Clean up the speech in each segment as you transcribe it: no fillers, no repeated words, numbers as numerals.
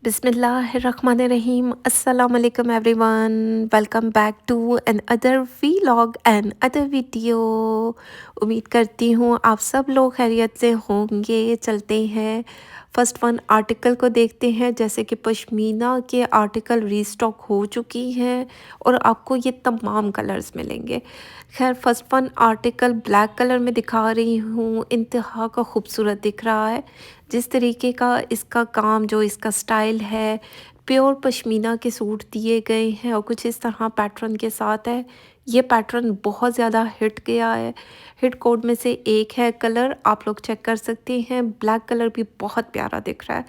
बिस्मिल्लाहिर्रहमानिर्रहीम अस्सलाम वालेकुम everyone. Welcome back to another vlog and other video. उम्मीद करती हूँ आप सब लोग खैरियत से होंगे। चलते हैं फर्स्ट वन आर्टिकल को देखते हैं। जैसे कि पश्मीना के आर्टिकल रीस्टॉक हो चुकी हैं और आपको ये तमाम कलर्स मिलेंगे। खैर first one article black colour में दिखा रही हूँ। इंतहा का खूबसूरत दिख रहा है। जिस तरीके का इसका काम, जो इसका स्टाइल है, प्योर पश्मीना के सूट दिए गए हैं और कुछ इस तरह पैटर्न के साथ है। ये पैटर्न बहुत ज़्यादा हिट गया है। हिट कोड में से एक है। कलर आप लोग चेक कर सकते हैं। ब्लैक कलर भी बहुत प्यारा दिख रहा है।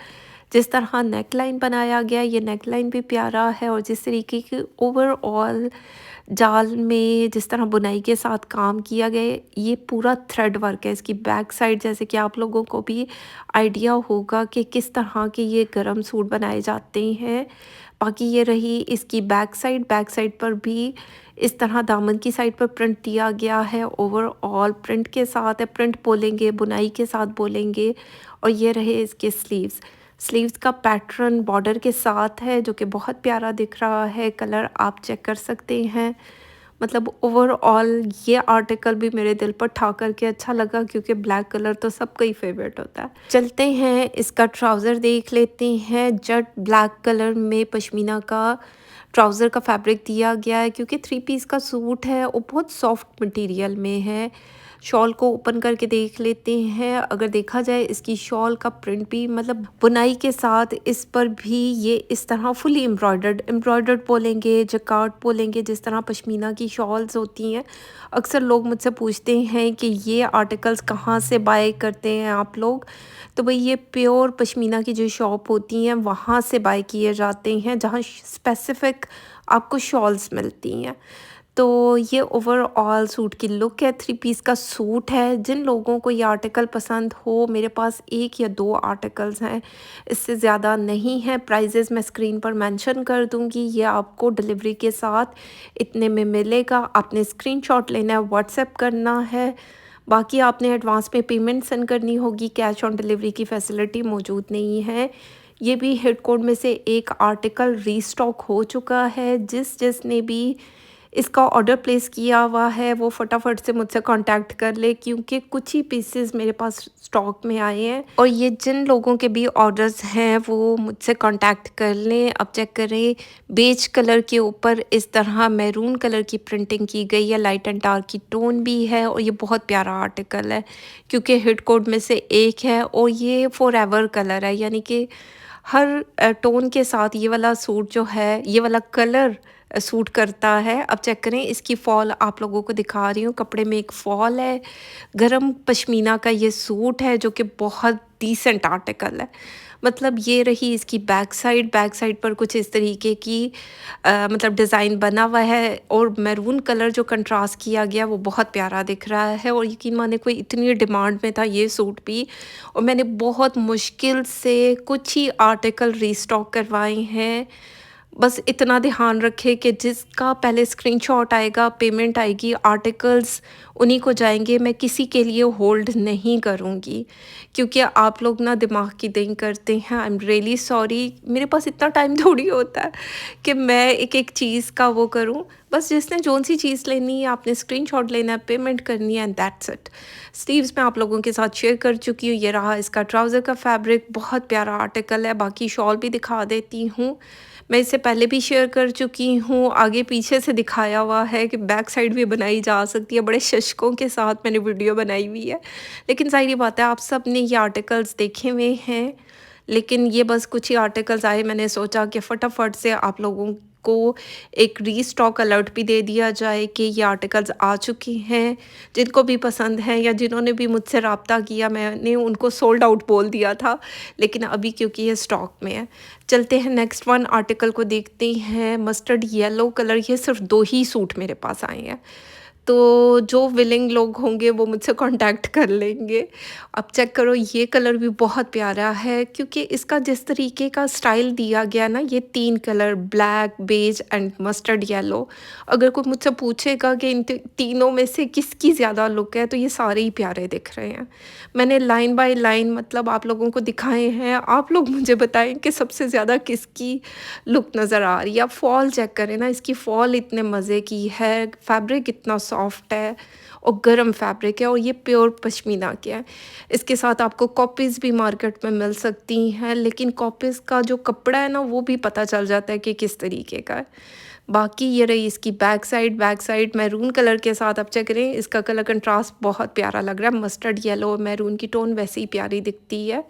जिस तरह नेक लाइन बनाया गया, ये नेक लाइन भी प्यारा है। और जिस तरीके की ओवरऑल जाल में जिस तरह बुनाई के साथ काम किया गया, ये पूरा थ्रेड वर्क है। इसकी बैक साइड जैसे कि आप लोगों को भी आइडिया होगा कि किस तरह के ये गरम सूट बनाए जाते हैं। बाकी ये रही इसकी बैक साइड पर भी इस तरह दामन की साइड पर प्रिंट दिया गया है। ओवरऑल प्रिंट के साथ है, प्रिंट बोलेंगे, बुनाई के साथ बोलेंगे। और ये रहे इसके स्लीव्स। स्लीव्स का पैटर्न बॉर्डर के साथ है जो कि बहुत प्यारा दिख रहा है। कलर आप चेक कर सकते हैं। मतलब ओवरऑल ये आर्टिकल भी मेरे दिल पर ठा करके अच्छा लगा, क्योंकि ब्लैक कलर तो सबका ही फेवरेट होता है। चलते हैं इसका ट्राउज़र देख लेते हैं। जेट ब्लैक कलर में पश्मीना का ट्राउज़र का फैब्रिक दिया गया है, क्योंकि थ्री पीस का सूट है और बहुत सॉफ्ट मटेरियल में है। शॉल को ओपन करके देख लेते हैं। अगर देखा जाए इसकी शॉल का प्रिंट भी, मतलब बुनाई के साथ इस पर भी ये इस तरह फुली एम्ब्रॉयडर्ड बोलेंगे, जकार्ड बोलेंगे, जिस तरह पश्मीना की शॉल्स होती हैं। अक्सर लोग मुझसे पूछते हैं कि ये आर्टिकल्स कहाँ से बाय करते हैं आप लोग। तो भाई ये प्योर पश्मीना की जो शॉप होती हैं वहाँ से बाय किए जाते हैं, जहाँ स्पेसिफ़िक आपको शॉल्स मिलती हैं। तो ये ओवरऑल सूट की लुक है। थ्री पीस का सूट है। जिन लोगों को ये आर्टिकल पसंद हो, मेरे पास एक या दो आर्टिकल्स हैं, इससे ज़्यादा नहीं है। प्राइजेज़ मैं स्क्रीन पर मेंशन कर दूंगी। ये आपको डिलीवरी के साथ इतने में मिलेगा। आपने स्क्रीनशॉट लेना है, व्हाट्सएप करना है। बाकी आपने एडवांस में पेमेंट सेंड करनी होगी। कैश ऑन डिलीवरी की फैसिलिटी मौजूद नहीं है। ये भी हिट कोड में से एक आर्टिकल रीस्टॉक हो चुका है। जिसने भी इसका ऑर्डर प्लेस किया हुआ है वो फटाफट से मुझसे कांटेक्ट कर ले, क्योंकि कुछ ही पीसेस मेरे पास स्टॉक में आए हैं। और ये जिन लोगों के भी ऑर्डर्स हैं वो मुझसे कांटेक्ट कर लें। अब चेक करें, बेज कलर के ऊपर इस तरह मैरून कलर की प्रिंटिंग की गई है। लाइट एंड डार्क की टोन भी है और ये बहुत प्यारा आर्टिकल है, क्योंकि हिट कोड में से एक है। और ये फॉर एवर कलर है, यानी कि हर टोन के साथ ये वाला सूट जो है, ये वाला कलर सूट करता है। अब चेक करें, इसकी फॉल आप लोगों को दिखा रही हूँ। कपड़े में एक फॉल है। गरम पश्मीना का ये सूट है जो कि बहुत डिसेंट आर्टिकल है। मतलब ये रही इसकी बैक साइड पर कुछ इस तरीके की मतलब डिज़ाइन बना हुआ है। और मैरून कलर जो कंट्रास्ट किया गया वो बहुत प्यारा दिख रहा है। और यकीन माने कोई इतनी डिमांड में था ये सूट भी, और मैंने बहुत मुश्किल से कुछ ही आर्टिकल रीस्टॉक करवाए हैं। बस इतना ध्यान रखें कि जिसका पहले स्क्रीनशॉट आएगा, पेमेंट आएगी, आर्टिकल्स उन्हीं को जाएंगे। मैं किसी के लिए होल्ड नहीं करूँगी, क्योंकि आप लोग ना दिमाग की देंग करते हैं। I am really sorry. मेरे पास इतना टाइम थोड़ी होता है कि मैं एक एक चीज़ का वो करूँ। बस जिसने जोन सी चीज़ लेनी है आपने स्क्रीनशॉट लेना है, पेमेंट करनी है, एंड दैट्स इट। स्लीव्स मैं आप लोगों के साथ शेयर कर चुकी हूँ। ये रहा इसका ट्राउज़र का फैब्रिक, बहुत प्यारा आर्टिकल है। बाकी शॉल भी दिखा देती हूँ। मैं इससे पहले भी शेयर कर चुकी हूँ। आगे पीछे से दिखाया हुआ है कि बैक साइड भी बनाई जा सकती है। बड़े शशकों के साथ मैंने वीडियो बनाई हुई है। लेकिन ज़ाहिर बात है आप सब ने ये आर्टिकल्स देखे हुए हैं। लेकिन ये बस कुछ ही आर्टिकल्स आए, मैंने सोचा कि फटाफट से आप लोगों को एक रीस्टॉक अलर्ट भी दे दिया जाए कि ये आर्टिकल्स आ चुके हैं। जिनको भी पसंद है या जिन्होंने भी मुझसे रब्ता किया, मैंने उनको सोल्ड आउट बोल दिया था, लेकिन अभी क्योंकि ये स्टॉक में है। चलते हैं नेक्स्ट वन आर्टिकल को देखते हैं। मस्टर्ड येलो कलर, ये सिर्फ दो ही सूट मेरे पास आए हैं। तो जो विलिंग लोग होंगे वो मुझसे कांटेक्ट कर लेंगे। अब चेक करो, ये कलर भी बहुत प्यारा है क्योंकि इसका जिस तरीके का स्टाइल दिया गया ना, ये 3 colour black, beige and mustard yellow. अगर कोई मुझसे पूछेगा कि इन तीनों में से किसकी ज़्यादा लुक है, तो ये सारे ही प्यारे दिख रहे हैं। मैंने लाइन बाय लाइन मतलब आप लोगों को दिखाए हैं, आप लोग मुझे बताएं कि सबसे ज़्यादा किसकी लुक नज़र आ रही है। आप फॉल चेक करें ना, इसकी फॉल इतने मज़े की है, फैब्रिक इतना सॉफ्ट है और गर्म फैब्रिक है और ये प्योर पश्मीना के है। इसके साथ आपको कॉपीज़ भी मार्केट में मिल सकती हैं, लेकिन कॉपीज़ का जो कपड़ा है ना, वो भी पता चल जाता है कि किस तरीके का है। बाकी ये रही इसकी बैक साइड मैरून कलर के साथ आप चेक करें, इसका कलर कंट्रास्ट बहुत प्यारा लग रहा है। मस्टर्ड येलो और मैरून की टोन वैसे ही प्यारी दिखती है।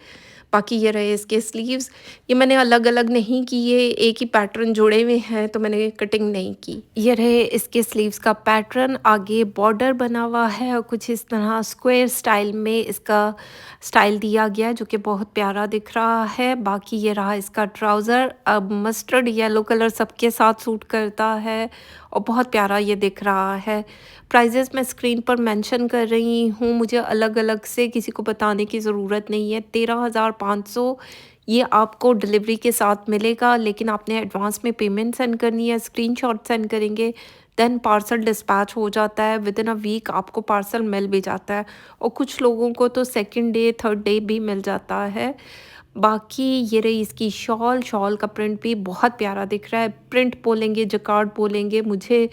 बाकी ये रहे इसके स्लीव्स। ये मैंने अलग-अलग नहीं किए, एक ही पैटर्न जुड़े हुए हैं तो मैंने कटिंग नहीं की। ये रहे इसके स्लीव्स का पैटर्न, आगे बॉर्डर बना हुआ है और कुछ इस तरह स्क्वायर स्टाइल में इसका स्टाइल दिया गया है जो कि बहुत प्यारा दिख रहा है। बाकी ये रहा इसका ट्राउज़र, अब मस्टर्ड येलो कलर सबके साथ सूट करता है और बहुत प्यारा ये दिख रहा है। प्राइजेज़ मैं स्क्रीन पर मेंशन कर रही हूँ, मुझे अलग-अलग से किसी को बताने की ज़रूरत नहीं है। 13,500 ये आपको डिलीवरी के साथ मिलेगा, लेकिन आपने एडवांस में पेमेंट सेंड करनी है, स्क्रीनशॉट सेंड करेंगे, देन पार्सल डिस्पैच हो जाता है। विदिन अ वीक आपको पार्सल मिल भी जाता है और कुछ लोगों को तो सेकंड डे, थर्ड डे भी मिल जाता है। बाकी ये रही इसकी शॉल, शॉल का प्रिंट भी बहुत प्यारा दिख रहा है। प्रिंट बोलेंगे, जकार्ड बोलेंगे, मुझे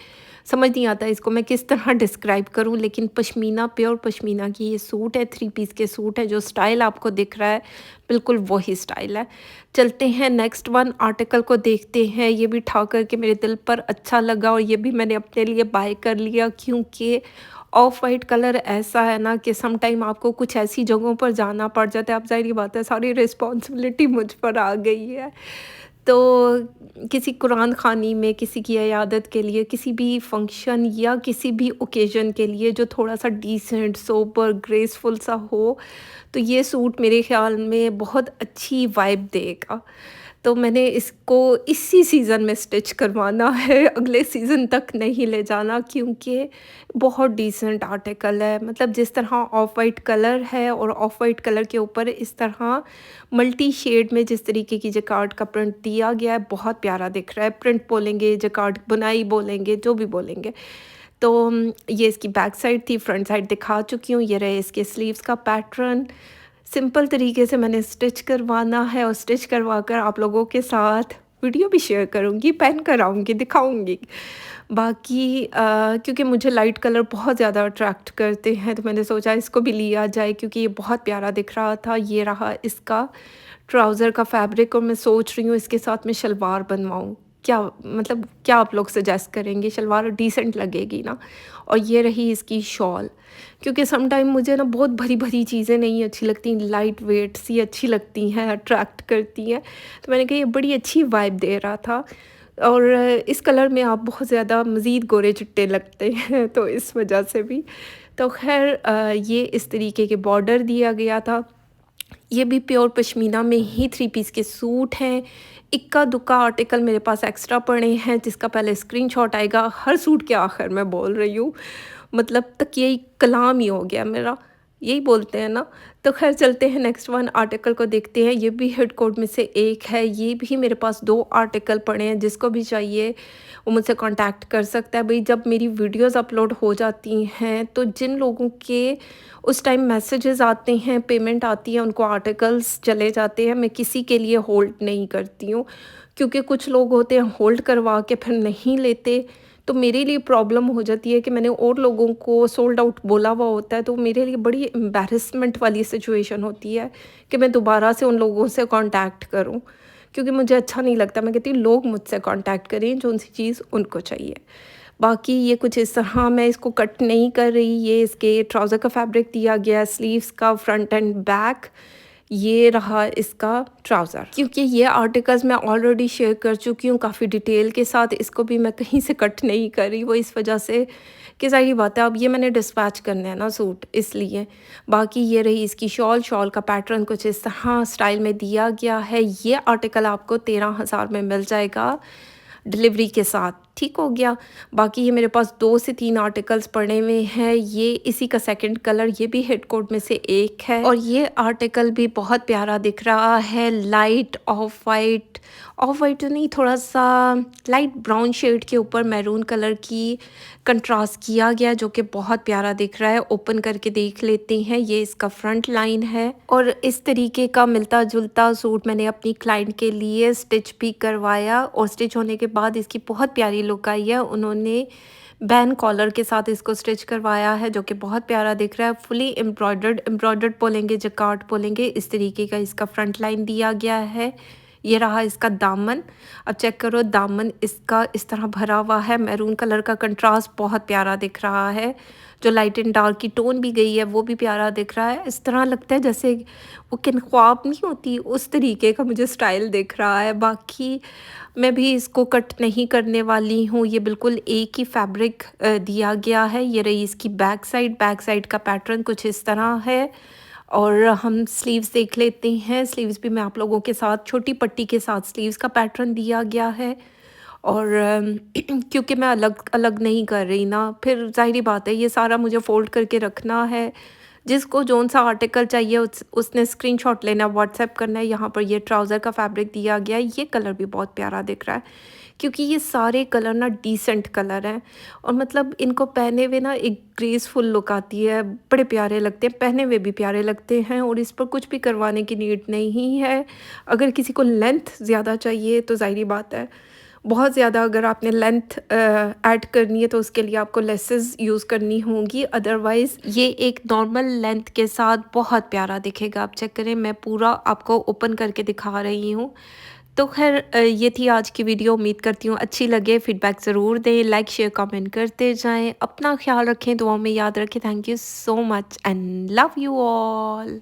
समझ नहीं आता इसको मैं किस तरह डिस्क्राइब करूं, लेकिन पश्मीना, प्योर पश्मीना की ये सूट है, 3 पीस के सूट है। जो स्टाइल आपको दिख रहा है बिल्कुल वही स्टाइल है। चलते हैं नेक्स्ट वन आर्टिकल को देखते हैं। ये भी ठा करके मेरे दिल पर अच्छा लगा और ये भी मैंने अपने लिए बाय कर लिया क्योंकि ऑफ वाइट कलर ऐसा है ना कि सम टाइम आपको कुछ ऐसी जगहों पर जाना पड़ जाता है, अब ज़ाहिर-सी बात है सारी रिस्पॉन्सिबिलिटी मुझ पर आ गई है। तो किसी कुरान ख़ानी में, किसी की इयादत के लिए, किसी भी फंक्शन या किसी भी ओकेज़न के लिए जो थोड़ा-सा डिसेंट, सोबर, ग्रेसफुल सा हो, तो ये सूट मेरे ख़्याल में बहुत अच्छी वाइब देगा। तो मैंने इसको इसी सीज़न में स्टिच करवाना है, अगले सीज़न तक नहीं ले जाना क्योंकि बहुत डिसेंट आर्टिकल है। मतलब जिस तरह ऑफ वाइट कलर है और ऑफ वाइट कलर के ऊपर इस तरह मल्टी शेड में जिस तरीके की जैकार्ड का प्रिंट दिया गया है, बहुत प्यारा दिख रहा है। प्रिंट बोलेंगे, जैकार्ड बुनाई बोलेंगे, जो भी बोलेंगे। तो ये इसकी बैक साइड थी, फ्रंट साइड दिखा चुकी हूँ। ये रहे इसके स्लीव्स का पैटर्न। सिंपल तरीके से मैंने स्टिच करवाना है और स्टिच करवा कर आप लोगों के साथ वीडियो भी शेयर करूँगी, पहन कर आऊँगी, दिखाऊँगी। बाकी क्योंकि मुझे लाइट कलर बहुत ज़्यादा अट्रैक्ट करते हैं, तो मैंने सोचा इसको भी लिया जाए क्योंकि ये बहुत प्यारा दिख रहा था। ये रहा इसका ट्राउज़र का फैब्रिक और मैं सोच रही हूँ इसके साथ मैं शलवार बनवाऊँ। क्या मतलब क्या आप लोग सजेस्ट करेंगे? शलवार डिसेंट लगेगी ना? और ये रही इसकी शॉल, क्योंकि सम टाइम मुझे ना बहुत भरी-भरी चीज़ें नहीं अच्छी लगती, लाइट वेट सी अच्छी लगती हैं, अट्रैक्ट करती हैं। तो मैंने कहा ये बड़ी अच्छी वाइब दे रहा था और इस कलर में आप बहुत ज़्यादा मज़ीद गोरे-चिट्टे लगते हैं तो इस वजह से भी। तो ख़ैर ये इस तरीके के बॉर्डर दिया गया था। ये भी प्योर पश्मीना में ही 3 पीस के सूट हैं। इक्का-दुक्का आर्टिकल मेरे पास एक्स्ट्रा पड़े हैं जिसका पहले स्क्रीनशॉट आएगा। हर सूट के आखिर मैं बोल रही हूँ, मतलब तकिए कलाम ही हो गया मेरा, यही बोलते हैं ना। तो ख़ैर चलते हैं नेक्स्ट वन आर्टिकल को देखते हैं। ये भी हिट कोड में से एक है। ये भी मेरे पास 2 आर्टिकल पड़े हैं, जिसको भी चाहिए वो मुझसे कॉन्टैक्ट कर सकता है। भई जब मेरी वीडियोज़ अपलोड हो जाती हैं तो जिन लोगों के उस टाइम मैसेजेस आते हैं, पेमेंट आती है, उनको आर्टिकल्स चले जाते हैं। मैं किसी के लिए होल्ड नहीं करती हूँ क्योंकि कुछ लोग होते हैं होल्ड करवा के फिर नहीं लेते, तो मेरे लिए प्रॉब्लम हो जाती है कि मैंने और लोगों को सोल्ड आउट बोला हुआ होता है, तो मेरे लिए बड़ी एम्बैरेसमेंट वाली सिचुएशन होती है कि मैं दोबारा से उन लोगों से कांटेक्ट करूं, क्योंकि मुझे अच्छा नहीं लगता। मैं कहती हूँ लोग मुझसे कांटेक्ट करें जो उनसी चीज़ उनको चाहिए। बाकी ये कुछ इस तरह, मैं इसको कट नहीं कर रही। ये इसके ट्राउज़र का फैब्रिक दिया गया, स्लीव्स का फ्रंट एंड बैक। ये रहा इसका ट्राउज़र। क्योंकि ये आर्टिकल्स मैं ऑलरेडी शेयर कर चुकी हूँ काफ़ी डिटेल के साथ, इसको भी मैं कहीं से कट नहीं कर रही, वो इस वजह से कि ज़ाहिर बात है अब ये मैंने डिस्पैच करने हैं ना सूट, इसलिए। बाकी ये रही इसकी शॉल, शॉल का पैटर्न कुछ इस तरह स्टाइल में दिया गया है। ये आर्टिकल आपको 13,000 में मिल जाएगा डिलीवरी के साथ। ठीक हो गया। बाकी ये मेरे पास 2 से 3 आर्टिकल्स पड़े हुए हैं, ये इसी का सेकंड कलर, ये भी हिट कोट में से एक है और ये आर्टिकल भी बहुत प्यारा दिख रहा है। लाइट ऑफ वाइट तो नहीं, थोड़ा-सा लाइट ब्राउन शेड के ऊपर मैरून कलर की कंट्रास्ट किया गया, जो कि बहुत प्यारा दिख रहा है। ओपन करके देख लेते हैं, ये इसका फ्रंट लाइन है और इस तरीके का मिलता-जुलता सूट मैंने अपनी क्लाइंट के लिए स्टिच भी करवाया और स्टिच होने के बाद इसकी बहुत प्यारी लुक आई है। उन्होंने बैन कॉलर के साथ इसको स्टिच करवाया है, जो कि बहुत प्यारा दिख रहा है। फुली एम्ब्रॉयडर्ड बोलेंगे, जकार्ड बोलेंगे, इस तरीके का इसका फ्रंट लाइन दिया गया है। ये रहा इसका दामन। अब चेक करो, दामन इसका इस तरह भरा हुआ है, मैरून कलर का कंट्रास्ट बहुत प्यारा दिख रहा है। जो लाइट एंड डार्क की टोन भी गई है वो भी प्यारा दिख रहा है। इस तरह लगता है जैसे वो किन ख्वाब नहीं होती, उस तरीके का मुझे स्टाइल दिख रहा है। बाकी मैं भी इसको कट नहीं करने वाली हूँ, ये बिल्कुल एक ही फैब्रिक दिया गया है। ये रही इसकी बैक साइड का पैटर्न कुछ इस तरह है। और हम स्लीव्स देख लेते हैं। स्लीव्स भी मैं आप लोगों के साथ छोटी पट्टी के साथ स्लीव्स का पैटर्न दिया गया है और क्योंकि मैं अलग अलग नहीं कर रही ना, फिर ज़ाहिर बात है ये सारा मुझे फ़ोल्ड करके रखना है। जिसको जौन सा आर्टिकल चाहिए उसने स्क्रीनशॉट लेना, व्हाट्सएप करना है। यहाँ पर ये ट्राउज़र का फैब्रिक दिया गया है, ये कलर भी बहुत प्यारा दिख रहा है क्योंकि ये सारे कलर ना डिसेंट कलर हैं और मतलब इनको पहने हुए ना एक ग्रेसफुल लुक आती है, बड़े प्यारे लगते हैं, पहने हुए भी प्यारे लगते हैं और इस पर कुछ भी करवाने की नीड नहीं है। अगर किसी को लेंथ ज़्यादा चाहिए तो ज़ाहिर बात है, बहुत ज़्यादा अगर आपने लेंथ ऐड करनी है तो उसके लिए आपको लेसेस यूज़ करनी होंगी, अदरवाइज़ ये एक नॉर्मल लेंथ के साथ बहुत प्यारा दिखेगा। आप चेक करें, मैं पूरा आपको ओपन करके दिखा रही हूँ। तो खैर ये थी आज की वीडियो। उम्मीद करती हूँ अच्छी लगे। फीडबैक ज़रूर दें, लाइक शेयर कमेंट करते जाएं। अपना ख्याल रखें, दुआओं में याद रखें। Thank you so much and love you all.